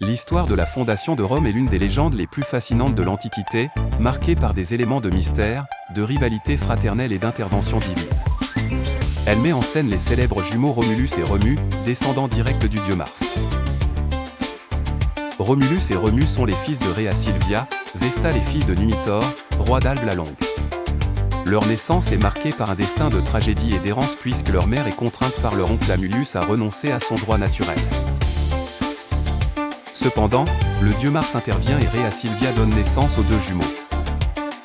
L'histoire de la fondation de Rome est l'une des légendes les plus fascinantes de l'Antiquité, marquée par des éléments de mystère, de rivalité fraternelle et d'intervention divine. Elle met en scène les célèbres jumeaux Romulus et Remus, descendants directs du dieu Mars. Romulus et Remus sont les fils de Rhea Silvia, Vesta les filles de Numitor, roi d'Albe la Longue. Leur naissance est marquée par un destin de tragédie et d'errance puisque leur mère est contrainte par leur oncle Amulius à renoncer à son droit naturel. Cependant, le dieu Mars intervient et Rhea Silvia donne naissance aux deux jumeaux.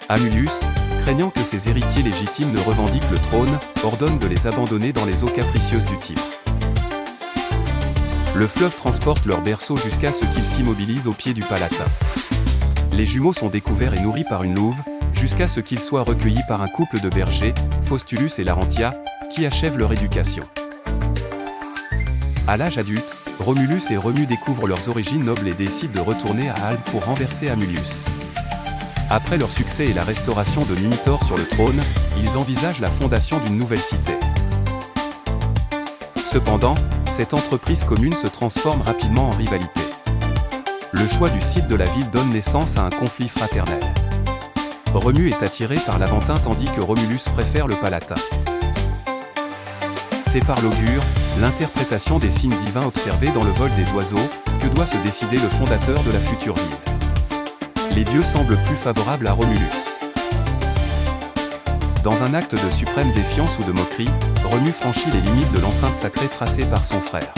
Amulius, craignant que ses héritiers légitimes ne revendiquent le trône, ordonne de les abandonner dans les eaux capricieuses du Tibre. Le fleuve transporte leur berceau jusqu'à ce qu'ils s'immobilisent au pied du Palatin. Les jumeaux sont découverts et nourris par une louve, jusqu'à ce qu'ils soient recueillis par un couple de bergers, Faustulus et Larentia, qui achèvent leur éducation. À l'âge adulte, Romulus et Remus découvrent leurs origines nobles et décident de retourner à Albe pour renverser Amulius. Après leur succès et la restauration de Numitor sur le trône, ils envisagent la fondation d'une nouvelle cité. Cependant, cette entreprise commune se transforme rapidement en rivalité. Le choix du site de la ville donne naissance à un conflit fraternel. Remus est attiré par l'Aventin tandis que Romulus préfère le Palatin. C'est par l'augure, l'interprétation des signes divins observés dans le vol des oiseaux, que doit se décider le fondateur de la future ville. Les dieux semblent plus favorables à Romulus. Dans un acte de suprême défiance ou de moquerie, Remus franchit les limites de l'enceinte sacrée tracée par son frère.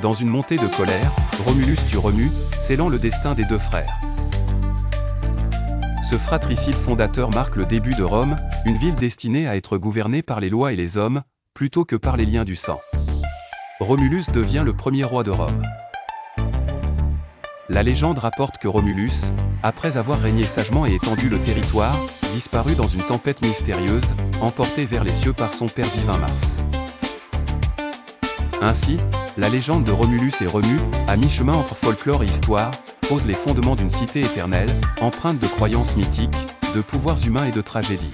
Dans une montée de colère, Romulus tue Remus, scellant le destin des deux frères. Ce fratricide fondateur marque le début de Rome, une ville destinée à être gouvernée par les lois et les hommes, plutôt que par les liens du sang. Romulus devient le premier roi de Rome. La légende rapporte que Romulus, après avoir régné sagement et étendu le territoire, disparut dans une tempête mystérieuse, emporté vers les cieux par son père divin Mars. Ainsi, la légende de Romulus et Remus, à mi-chemin entre folklore et histoire, pose les fondements d'une cité éternelle, empreinte de croyances mythiques, de pouvoirs humains et de tragédies.